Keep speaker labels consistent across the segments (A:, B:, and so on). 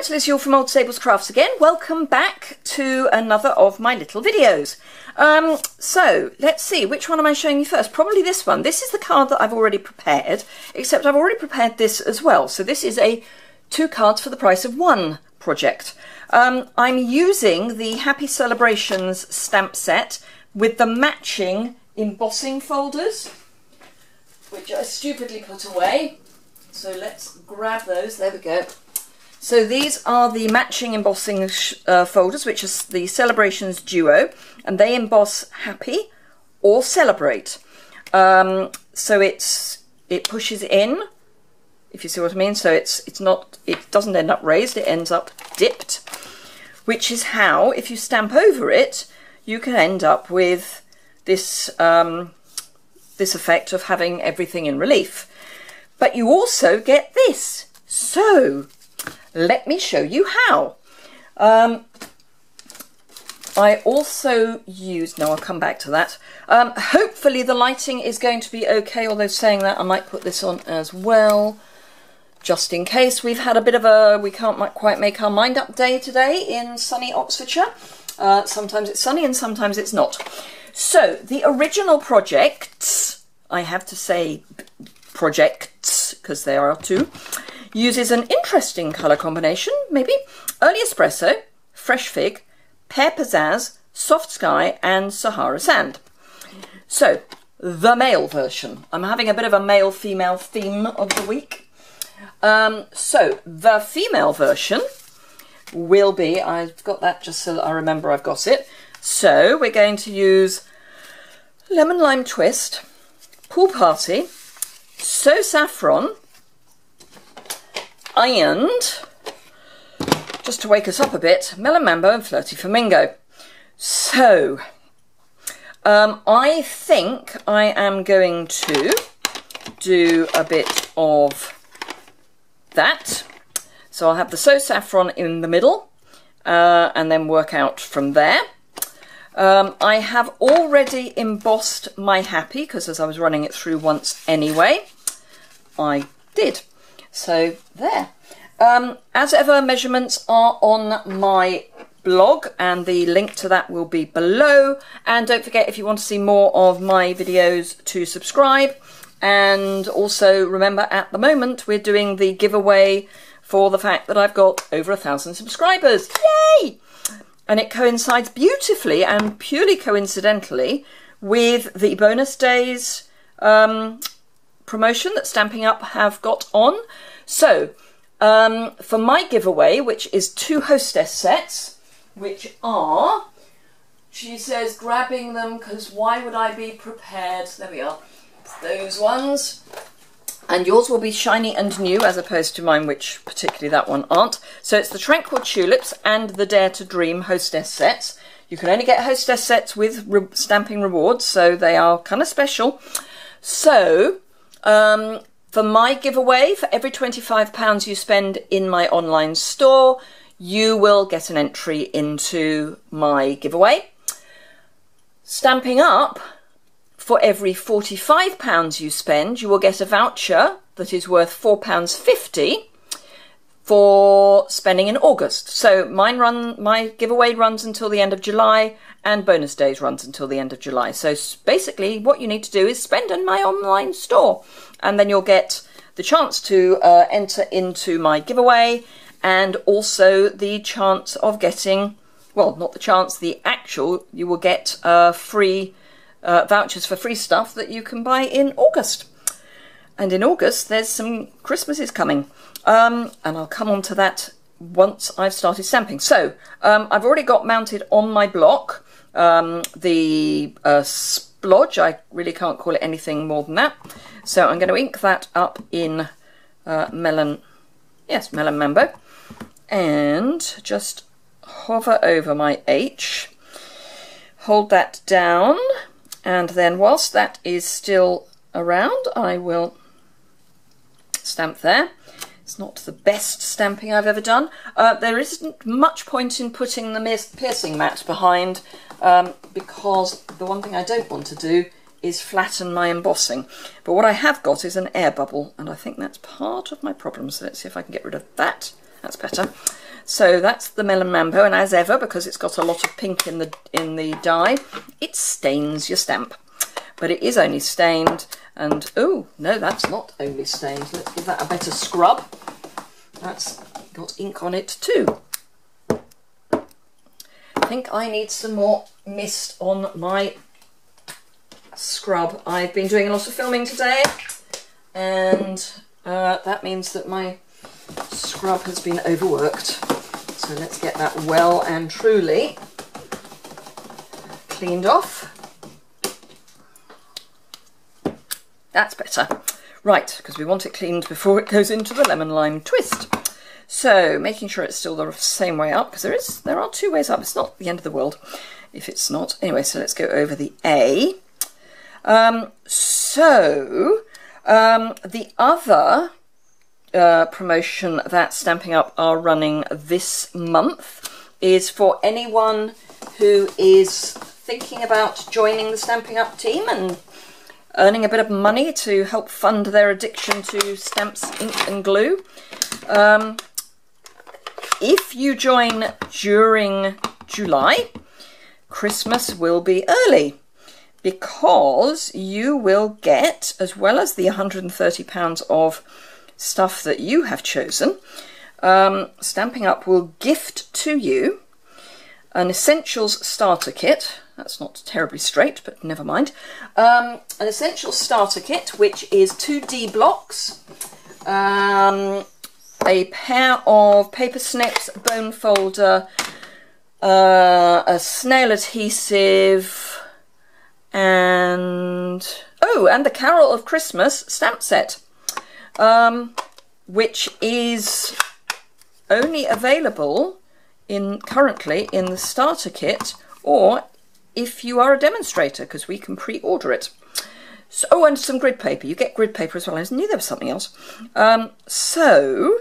A: it's Liz Yuille from Old Sables Crafts again. Welcome back to another of my little videos. So let's see, which one am I showing you first? Probably this one. This is the card that I've already prepared, except I've already prepared this as well. So this is a 2 cards for the price of 1 project. I'm using the Happy Celebrations stamp set with the matching embossing folders, which I stupidly put away. So let's grab those. There we go. So these are the matching embossing folders, which is the Celebrations Duo, and they emboss Happy or Celebrate. So it pushes in, if you see what I mean. So it doesn't end up raised, it ends up dipped, which is how, if you stamp over it, you can end up with this this effect of having everything in relief. But you also get this. So let me show you how. I also use, no, I'll come back to that. Hopefully the lighting is going to be okay, although saying that I might put this on as well, just in case. We've had a bit of a, we can't quite make our mind up day today in sunny Oxfordshire. Sometimes it's sunny and sometimes it's not. So the original projects, I have to say projects because there are 2, uses an interesting colour combination, maybe. Early Espresso, Fresh Fig, Pear Pizzazz, Soft Sky and Sahara Sand. So, the male version. I'm having a bit of a male-female theme of the week. So, the female version will be, I've got that just so that I remember I've got it. So, we're going to use Lemon Lime Twist, Pool Party, So Saffron, and, just to wake us up a bit, Melon Mambo and Flirty Flamingo. So, I think I am going to do a bit of that. So I'll have the So Saffron in the middle, and then work out from there. I have already embossed my Happy, because as I was running it through once anyway, I did. So there. As ever, measurements are on my blog and the link to that will be below. And don't forget, if you want to see more of my videos, to subscribe. And also remember, at the moment we're doing the giveaway for the fact that I've got over 1,000 subscribers. Yay! And it coincides beautifully and purely coincidentally with the bonus days promotion that Stampin' Up have got on. So for my giveaway, which is 2 Hostess sets, which are, she says, grabbing them because why would I be prepared? There we are, those ones. And yours will be shiny and new as opposed to mine, which particularly that one aren't. So it's the Tranquil Tulips and the Dare to Dream Hostess sets. You can only get Hostess sets with stamping rewards, so they are kind of special. So for my giveaway, for every £25 you spend in my online store, you will get an entry into my giveaway. Stamping Up, for every £45 you spend, you will get a voucher that is worth £4.50 for spending in August. So my giveaway runs until the end of July, and bonus days runs until the end of July. So basically what you need to do is spend in my online store, and then you'll get the chance to enter into my giveaway, and also the chance of getting, well, not the chance, the actual, you will get free vouchers for free stuff that you can buy in August. And in August there's some Christmases coming, and I'll come on to that once I've started stamping. So I've already got mounted on my block the splodge. I really can't call it anything more than that. So I'm going to ink that up in Melon Mambo, and just hover over my H, hold that down, and then whilst that is still around, I will stamp there. It's not the best stamping I've ever done. There isn't much point in putting the piercing mat behind, because the one thing I don't want to do is flatten my embossing. But what I have got is an air bubble, and I think that's part of my problem. So let's see if I can get rid of that. That's better. So that's the Melon Mambo, and as ever, because it's got a lot of pink in the dye, it stains your stamp. But it is only stained, and oh no, that's not only stained. Let's give that a better scrub. That's got ink on it too. I think I need some more mist on my scrub. I've been doing a lot of filming today, and that means that my scrub has been overworked. So let's get that well and truly cleaned off. That's better. Right, because we want it cleaned before it goes into the lemon lime twist. So making sure it's still the same way up, because there are two ways up. It's not the end of the world if it's not. Anyway, so let's go over the A. The other promotion that Stampin' Up are running this month is for anyone who is thinking about joining the Stampin' Up team and earning a bit of money to help fund their addiction to stamps, ink and glue. If you join during July, Christmas will be early, because you will get, as well as the £130 of stuff that you have chosen, Stampin' Up will gift to you an Essentials starter kit. That's not terribly straight, but never mind. An Essentials starter kit, which is 2 D blocks, a pair of paper snips, a bone folder, a snail adhesive, and the Carol of Christmas stamp set, which is only available currently in the starter kit, or if you are a demonstrator, because we can pre-order it. So, and some grid paper. You get grid paper as well. I knew there was something else. So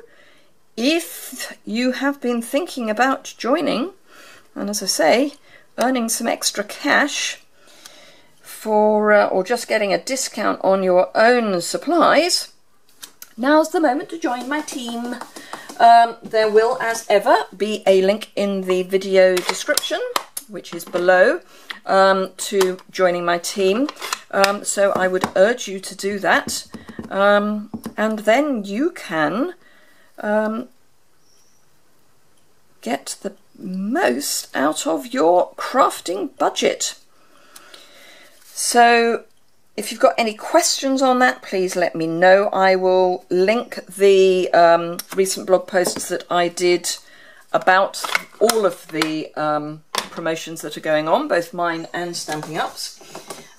A: if you have been thinking about joining, and as I say, earning some extra cash for, or just getting a discount on your own supplies, now's the moment to join my team. There will, as ever, be a link in the video description, which is below, to joining my team. So I would urge you to do that, and then you can get the most out of your crafting budget. So if you've got any questions on that, please let me know. I will link the recent blog posts that I did about all of the promotions that are going on, both mine and Stampin' Up's.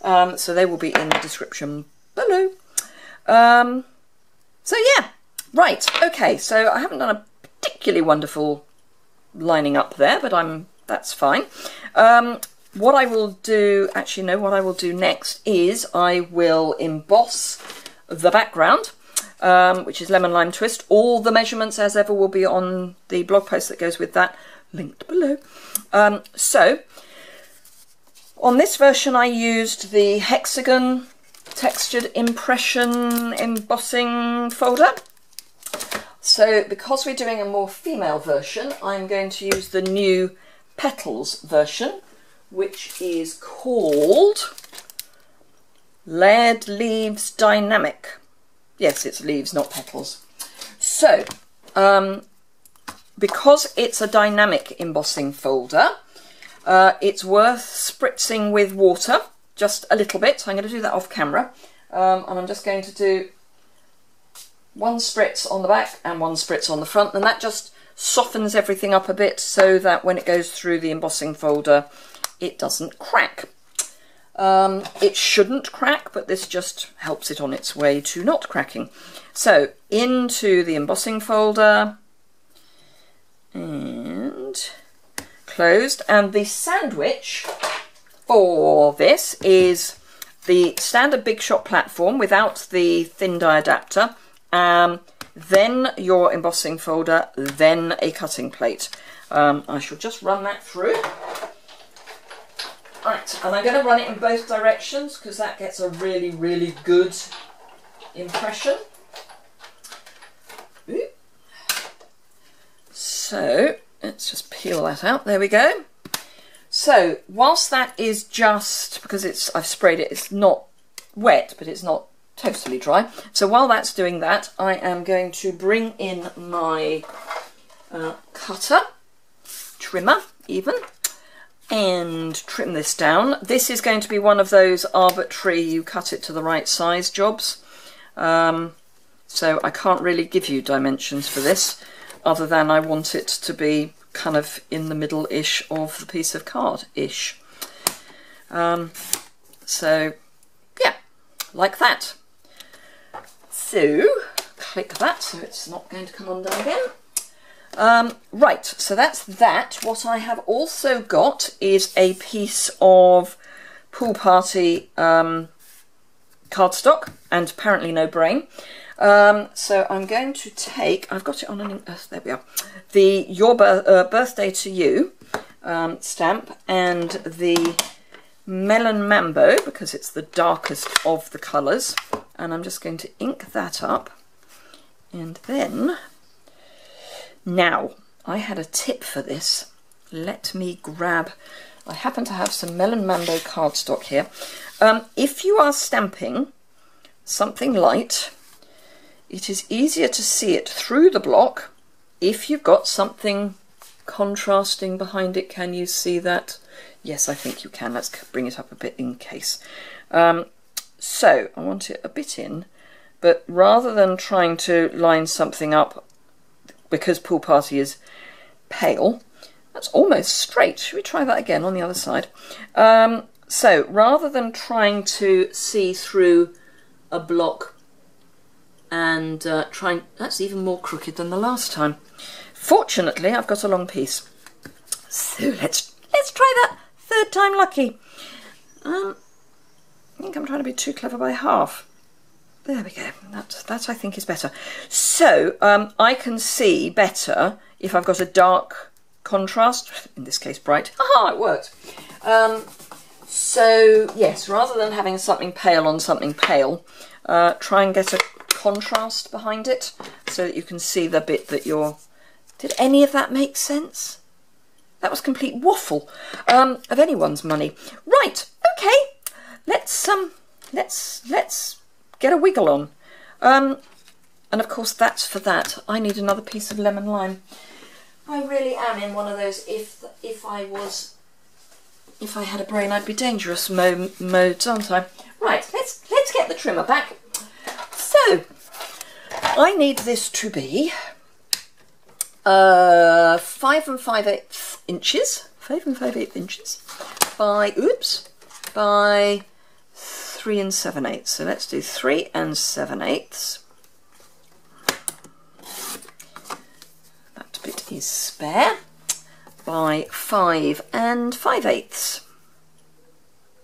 A: So they will be in the description below. So yeah, right, okay, so I haven't done a particularly wonderful lining up there, but that's fine. What I will do, actually no, what I will do next is I will emboss the background, which is Lemon Lime Twist. All the measurements, as ever, will be on the blog post that goes with that, linked below. So on this version I used the hexagon textured impression embossing folder. So because we're doing a more female version, I'm going to use the new Petals version, which is called Layered Leaves Dynamic. Yes, it's leaves, not petals. So because it's a dynamic embossing folder, it's worth spritzing with water, just a little bit. I'm going to do that off camera, and I'm just going to do 1 spritz on the back and 1 spritz on the front, and that just softens everything up a bit so that when it goes through the embossing folder it doesn't crack. It shouldn't crack, but this just helps it on its way to not cracking. So into the embossing folder and closed, and the sandwich for this is the standard Big Shot platform without the thin die adapter, then your embossing folder, then a cutting plate. I shall just run that through. Right, and I'm going to run it in both directions because that gets a really, really good impression. So let's just peel that out. There we go. So whilst that is just, because I've sprayed it, it's not wet, but it's not totally dry. So while that's doing that, I am going to bring in my cutter, trimmer even, and trim this down. This is going to be one of those arbitrary, you cut it to the right size jobs. So I can't really give you dimensions for this, other than I want it to be kind of in the middle-ish of the piece of card-ish. So yeah, like that. So click that so it's not going to come undone again. Right, so that's that. What I have also got is a piece of Pool Party cardstock, and apparently no brain. So I'm going to take, I've got it on an, there we are, the Your Birthday to You stamp, and the Melon Mambo, because it's the darkest of the colours, and I'm just going to ink that up. And then, now, I had a tip for this. Let me grab, I happen to have some Melon Mambo cardstock here. If you are stamping something light, it is easier to see it through the block if you've got something contrasting behind it. Can you see that? Yes, I think you can. Let's bring it up a bit in case. So I want it a bit in, but rather than trying to line something up, because Pool Party is pale, that's almost straight. Should we try that again on the other side? So rather than trying to see through a block and that's even more crooked than the last time. Fortunately, I've got a long piece, so let's try that third time lucky. I think I'm trying to be too clever by half. There we go. That I think is better. So I can see better if I've got a dark contrast, in this case bright. Aha, it worked. So yes, rather than having something pale on something pale, try and get a contrast behind it so that you can see the bit that you're... Did any of that make sense? That was complete waffle of anyone's money. Right, okay, let's get a wiggle on. And of course that's for that. I need another piece of lemon lime. I really am in one of those if I had a brain I'd be dangerous modes, aren't I? Right, let's get the trimmer back. So I need this to be 5 5/8 inches, 5 5/8 inches by 3 7/8. So let's do 3 7/8. That bit is spare. By 5 5/8.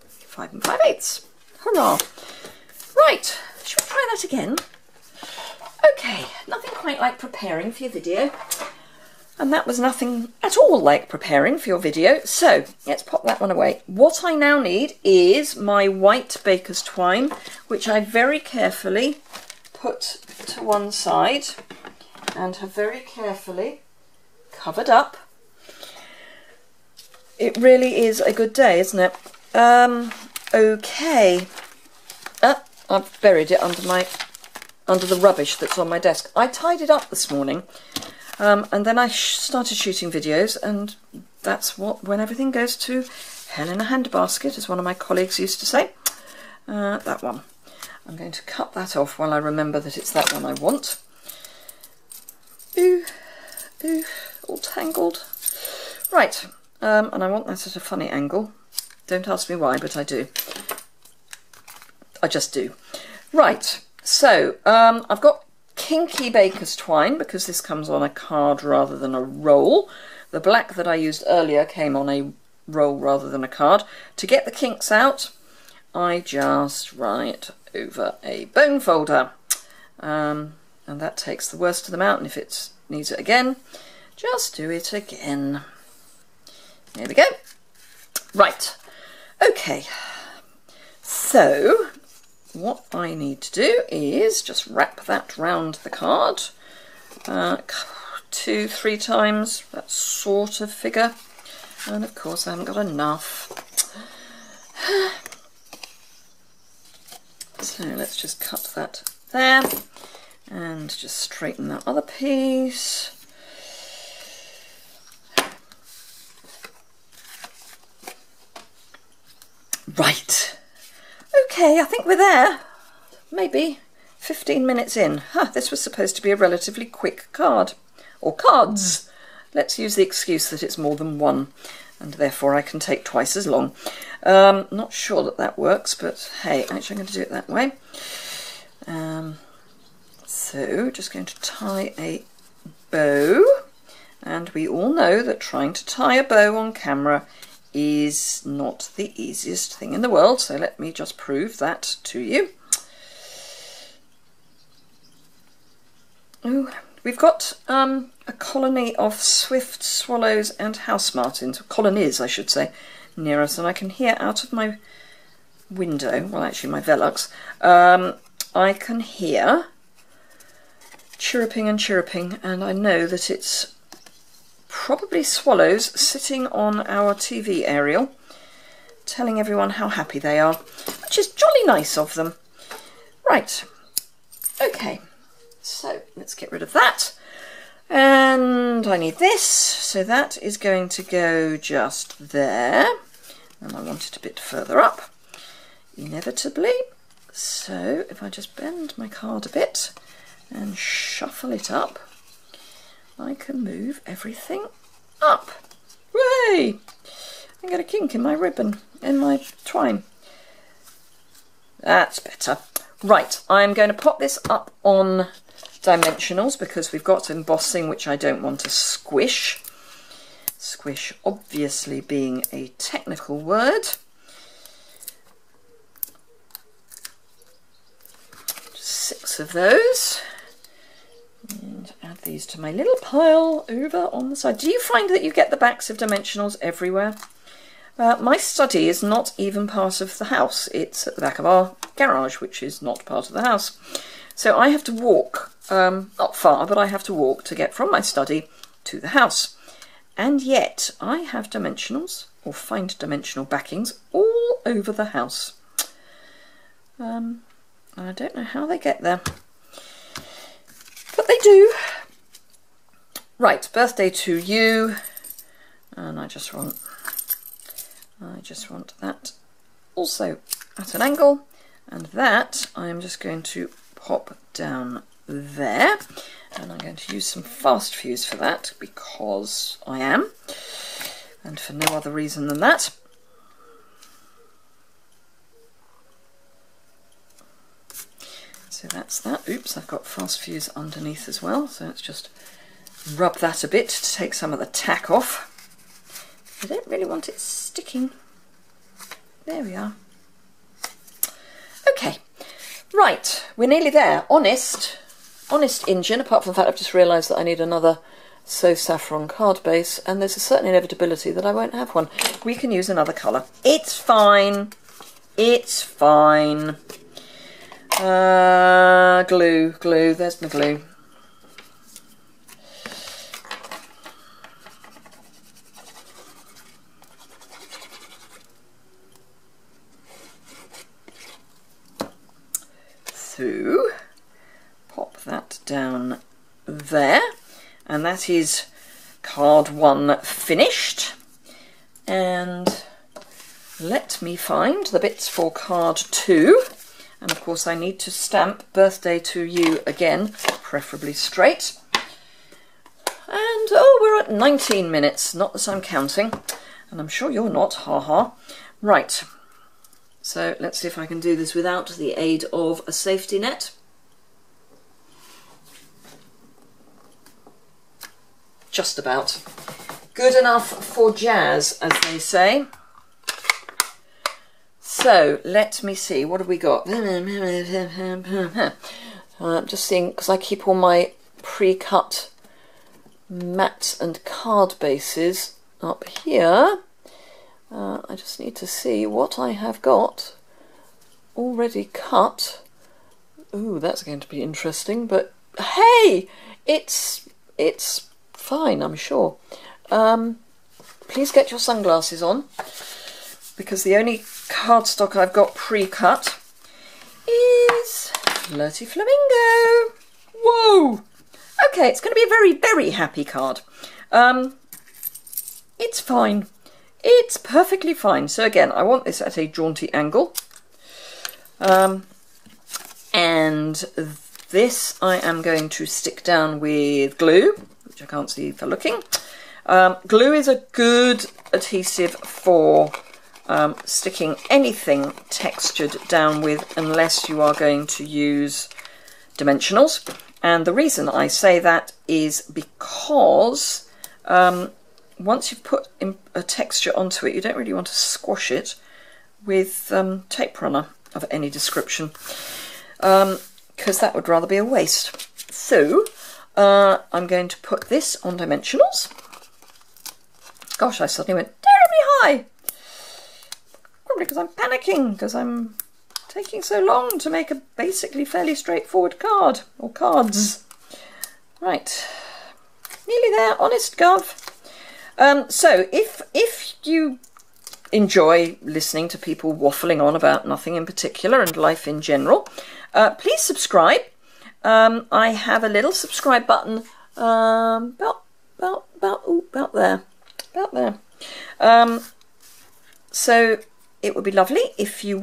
A: 5 5/8. Hurrah! Right, should we try that again? Okay, nothing quite like preparing for your video. And that was nothing at all like preparing for your video. So let's pop that one away. What I now need is my white baker's twine, which I very carefully put to one side and have very carefully covered up. It really is a good day, isn't it? Okay. I've buried it under the rubbish that's on my desk. I tied it up this morning, and then I started shooting videos, and that's when everything goes to hell in a handbasket, as one of my colleagues used to say. That one. I'm going to cut that off while I remember that it's that one I want. Ooh, all tangled. Right. And I want that at a funny angle. Don't ask me why, but I do. I just do. Right, so I've got kinky baker's twine, because this comes on a card rather than a roll. The black that I used earlier came on a roll rather than a card. To get the kinks out, I just write over a bone folder. And that takes the worst of them out, and if it needs it again, just do it again. There we go. Right, okay, so what I need to do is just wrap that round the card. 2-3 times, that sort of figure. And of course I haven't got enough. So let's just cut that there and just straighten that other piece. Right, okay, I think we're there. Maybe 15 minutes in. This was supposed to be a relatively quick card, or cards. Let's use the excuse that it's more than one, and therefore I can take twice as long. Not sure that that works, but hey, actually I'm going to do it that way. So just going to tie a bow, and we all know that trying to tie a bow on camera is not the easiest thing in the world, so let me just prove that to you. Oh, we've got a colony of swift swallows and house martins, colonies I should say, near us, and I can hear out of my window, well actually my Velux, I can hear chirruping and chirruping, and I know that it's probably swallows sitting on our TV aerial, telling everyone how happy they are, which is jolly nice of them. Right, okay, so let's get rid of that. And I need this, so that is going to go just there, and I want it a bit further up, inevitably. So if I just bend my card a bit and shuffle it up, I can move everything up. Hooray! I got a kink in my ribbon, in my twine. That's better. Right, I'm going to pop this up on dimensionals because we've got embossing which I don't want to squish. Squish obviously being a technical word. Just 6 of those. And add these to my little pile over on the side. Do you find that you get the backs of dimensionals everywhere? My study is not even part of the house. It's at the back of our garage, which is not part of the house. So I have to walk, not far, but I have to walk to get from my study to the house. And yet I have dimensionals, or find dimensional backings, all over the house. I don't know how they get there. But they do. Right, birthday to you, and I just want that also at an angle, and that I'm just going to pop down there, and I'm going to use some fast fuse for that because I am, and for no other reason than that. So that's that. Oops, I've got fast fuse underneath as well, so let's just rub that a bit to take some of the tack off. I don't really want it sticking. There we are. Okay, right, we're nearly there. Honest Injun, apart from the fact I've just realised that I need another So Saffron card base, and there's a certain inevitability that I won't have one. We can use another colour. It's fine. It's fine. Glue, there's my glue. So, pop that down there, and that is card 1 finished. And let me find the bits for card 2. And of course I need to stamp birthday to you again, preferably straight. And oh, we're at 19 minutes, not that I'm counting, and I'm sure you're not, haha. Right, so let's see if I can do this without the aid of a safety net. Just about. Good enough for jazz, as they say. So, let me see, what have we got? Just seeing, because I keep all my pre-cut mats and card bases up here. I just need to see what I have got already cut. Ooh, that's going to be interesting, but hey! It's fine, I'm sure. Please get your sunglasses on, because the only cardstock I've got pre-cut is Flirty Flamingo. Whoa! Okay, it's going to be a very, very happy card. It's fine. It's perfectly fine. So again, I want this at a jaunty angle. And this I am going to stick down with glue, which I can't see for looking. Glue is a good adhesive for sticking anything textured down with, unless you are going to use dimensionals. And the reason I say that is because once you've put a texture onto it, you don't really want to squash it with tape runner of any description, because that would rather be a waste. So I'm going to put this on dimensionals. Gosh, I suddenly went terribly high. Probably because I'm panicking, because I'm taking so long to make a basically fairly straightforward card, or cards. Right, nearly there, honest Gov. So if you enjoy listening to people waffling on about nothing in particular and life in general, please subscribe. I have a little subscribe button about there. So it would be lovely if you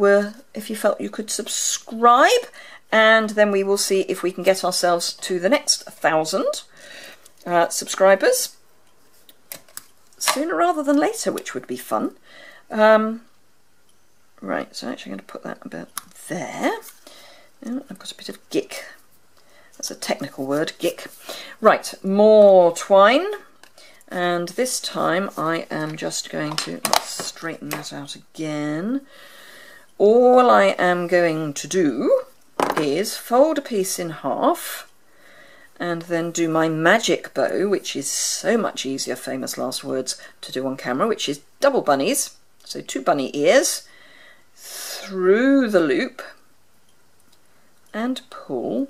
A: felt you could subscribe, and then we will see if we can get ourselves to the next 1,000 subscribers sooner rather than later, which would be fun. Right, so actually I'm going to put that about there. Oh, I've got a bit of gick. That's a technical word, gick. Right, more twine. And this time I am just going to straighten that out again. All I am going to do is fold a piece in half and then do my magic bow, which is so much easier, famous last words, to do on camera, which is double bunnies, so 2 bunny ears, through the loop and pull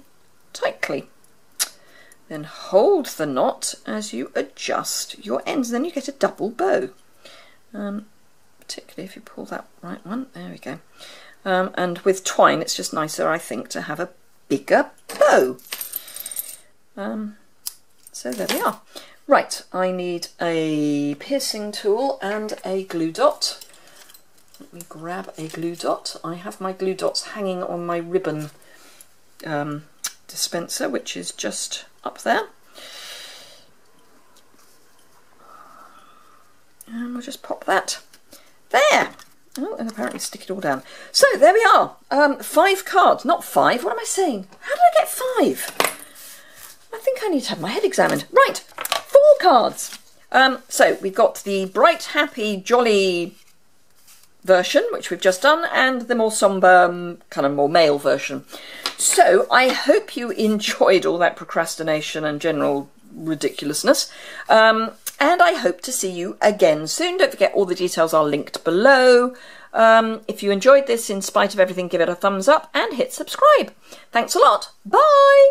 A: tightly. Then hold the knot as you adjust your ends, then you get a double bow. Particularly if you pull that right one, there we go. And with twine it's just nicer, I think, to have a bigger bow. So there we are. Right, I need a piercing tool and a glue dot. Let me grab a glue dot. I have my glue dots hanging on my ribbon dispenser, which is just up there. And we'll just pop that there. Oh, and apparently stick it all down. So there we are. 5 cards, not 5. What am I saying? How did I get 5? I think I need to have my head examined. Right, 4 cards. So we've got the bright, happy, jolly version, which we've just done, and the more sombre, kind of more male version. So I hope you enjoyed all that procrastination and general ridiculousness, and I hope to see you again soon. Don't forget, all the details are linked below. If you enjoyed this, in spite of everything, give it a thumbs up and hit subscribe. Thanks a lot. Bye.